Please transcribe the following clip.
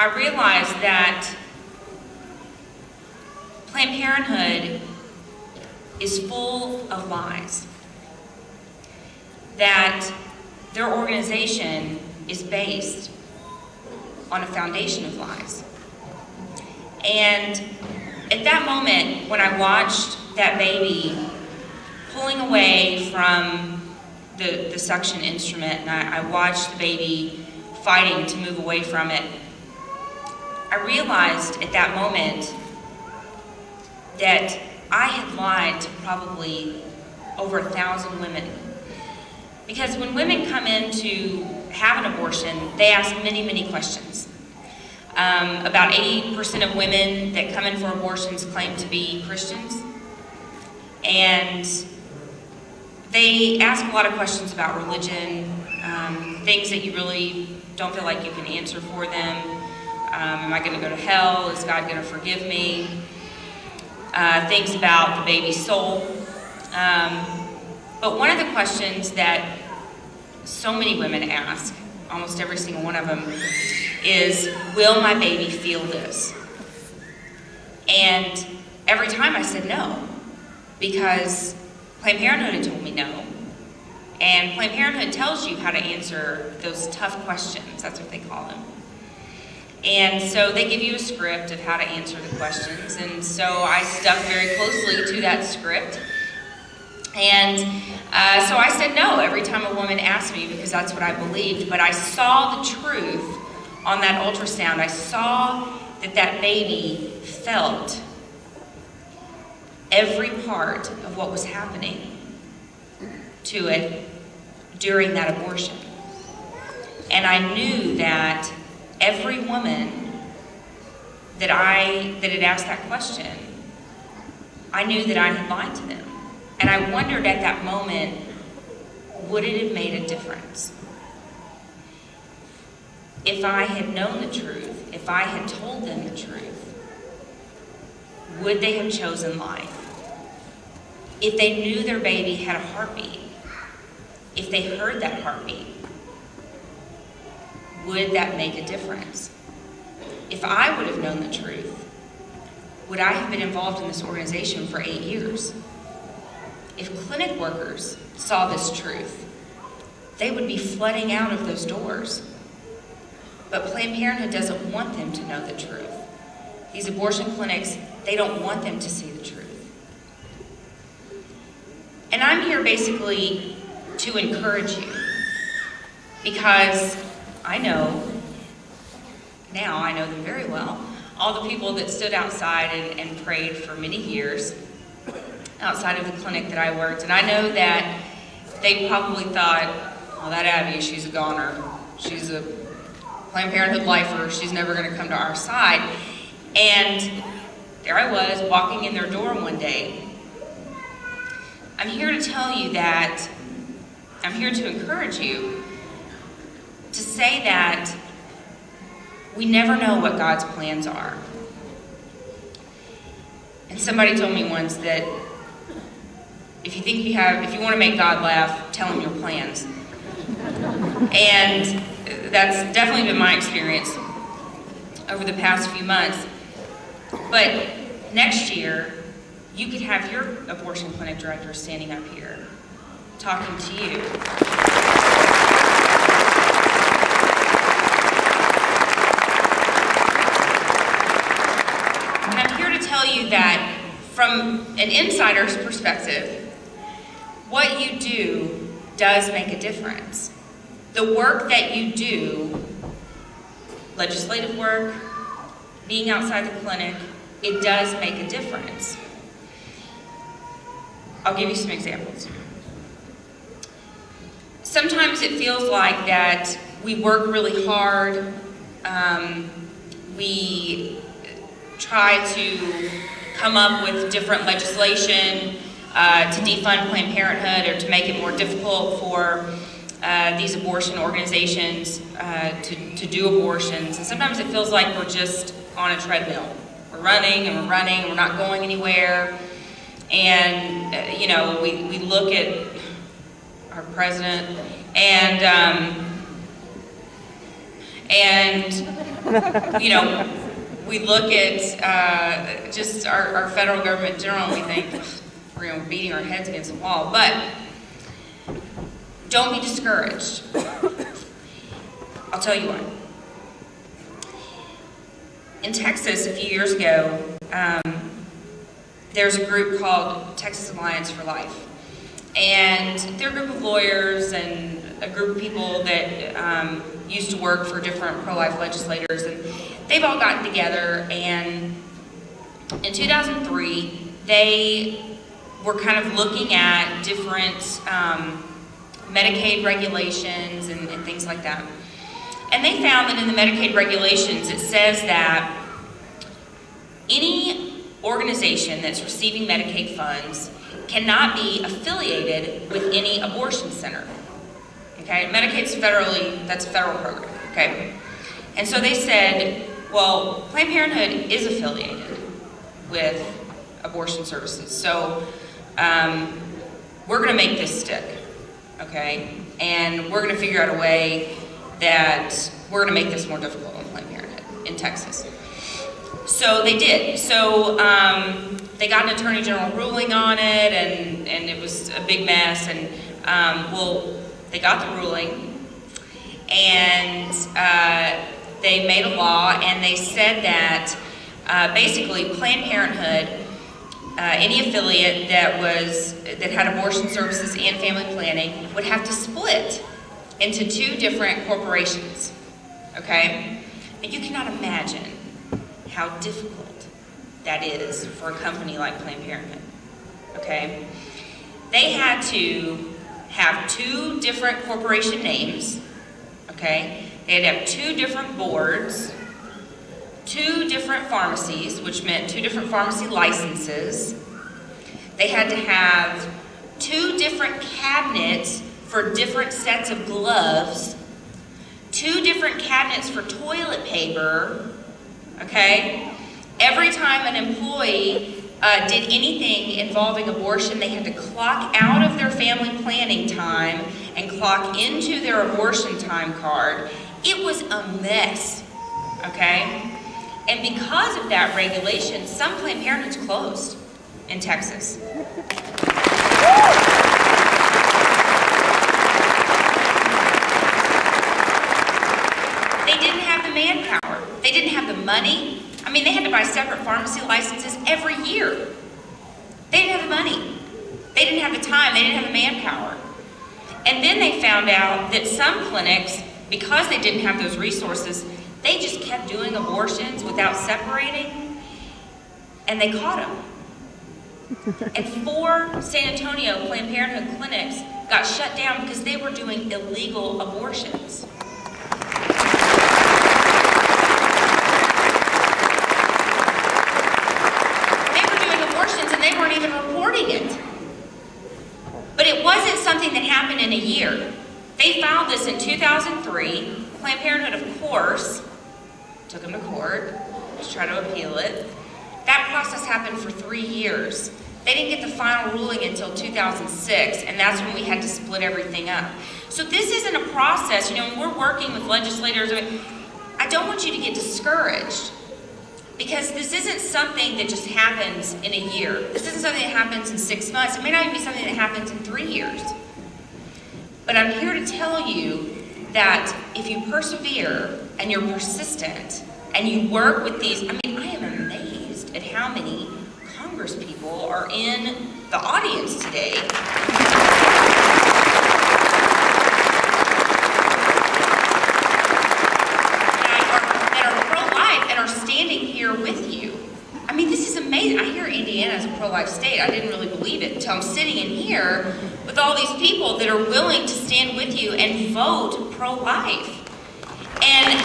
I realized that Planned Parenthood is full of lies. That their organization is based on a foundation of lies. And at that moment, when I watched that baby pulling away from the suction instrument, and I watched the baby fighting to move away from it, I realized at that moment that I had lied to probably over 1,000 women. Because when women come in to have an abortion, they ask many, many questions. About 80% of women that come in for abortions claim to be Christians. And they ask a lot of questions about religion, things that you really don't feel like you can answer for them. Am I going to go to hell? Is God going to forgive me? Things about the baby's soul. But one of the questions that so many women ask, almost every single one of them, is, will my baby feel this? And every time I said no, because Planned Parenthood had told me no. And Planned Parenthood tells you how to answer those tough questions. That's what they call them. And so they give you a script of how to answer the questions. And so I stuck very closely to that script. And so I said no every time a woman asked me, because that's what I believed. But I saw the truth on that ultrasound. I saw that that baby felt every part of what was happening to it during that abortion. And I knew that every woman that had asked that question, I knew that I had lied to them. And I wondered at that moment, would it have made a difference? If I had known the truth, if I had told them the truth, would they have chosen life? If they knew their baby had a heartbeat, if they heard that heartbeat, would that make a difference? If I would have known the truth, would I have been involved in this organization for 8 years? If clinic workers saw this truth, they would be flooding out of those doors. But Planned Parenthood doesn't want them to know the truth. These abortion clinics, they don't want them to see the truth. And I'm here basically to encourage you, because I know them very well, all the people that stood outside and prayed for many years outside of the clinic that I worked. And I know that they probably thought, oh, that Abby, she's a goner. She's a Planned Parenthood lifer. She's never going to come to our side. And there I was, walking in their door one day. I'm here to tell you that, I'm here to encourage you to say that we never know what God's plans are. And somebody told me once that if you want to make God laugh, tell him your plans. And that's definitely been my experience over the past few months. But next year, you could have your abortion clinic director standing up here talking to you. And I'm here to tell you that from an insider's perspective, what you do does make a difference. The work that you do, legislative work, being outside the clinic, it does make a difference. I'll give you some examples. Sometimes it feels like that we work really hard, we try to come up with different legislation to defund Planned Parenthood or to make it more difficult for these abortion organizations to do abortions. And sometimes it feels like we're just on a treadmill. We're running and we're running, we're not going anywhere. And, we look at our president and And, you know, we look at just our federal government in general, and we think we're beating our heads against the wall. But don't be discouraged. I'll tell you what. In Texas, a few years ago, there's a group called Texas Alliance for Life. And they're a group of lawyers and a group of people that used to work for different pro-life legislators. And they've all gotten together, and in 2003, they were kind of looking at different Medicaid regulations and things like that. And they found that in the Medicaid regulations, it says that any organization that's receiving Medicaid funds cannot be affiliated with any abortion center. Okay, Medicaid's that's a federal program, okay? And so they said, well, Planned Parenthood is affiliated with abortion services, so we're gonna make this stick, okay? And we're gonna figure out a way that we're gonna make this more difficult on Planned Parenthood in Texas. So they did. So they got an Attorney General ruling on it, and it was a big mess. And well, they got the ruling, and they made a law, and they said that basically Planned Parenthood, any affiliate that had abortion services and family planning, would have to split into two different corporations. Okay, and you cannot imagine how difficult that is for a company like Planned Parenthood, okay? They had to have two different corporation names, okay? They had to have two different boards, two different pharmacies, which meant two different pharmacy licenses. They had to have two different cabinets for different sets of gloves, two different cabinets for toilet paper, okay? Every time an employee did anything involving abortion, they had to clock out of their family planning time and clock into their abortion time card. It was a mess, okay? And because of that regulation, some Planned Parenthoods closed in Texas. They didn't have the manpower. They didn't have the money. I mean, they had to buy separate pharmacy licenses every year. They didn't have the money. They didn't have the time. They didn't have the manpower. And then they found out that some clinics, because they didn't have those resources, they just kept doing abortions without separating, and they caught them. And 4 San Antonio Planned Parenthood clinics got shut down because they were doing illegal abortions. They weren't even reporting it. But it wasn't something that happened in a year. They filed this in 2003. Planned Parenthood, of course, took them to court to try to appeal it. That process happened for 3 years. They didn't get the final ruling until 2006, and that's when we had to split everything up. So this isn't a process, when we're working with legislators, I don't want you to get discouraged. Because this isn't something that just happens in a year. This isn't something that happens in 6 months. It may not even be something that happens in 3 years. But I'm here to tell you that if you persevere and you're persistent and you work with these, I am amazed at how many Congress people are in the audience today. Standing here with you. This is amazing. I hear Indiana is a pro-life state. I didn't really believe it until I'm sitting in here with all these people that are willing to stand with you and vote pro-life. And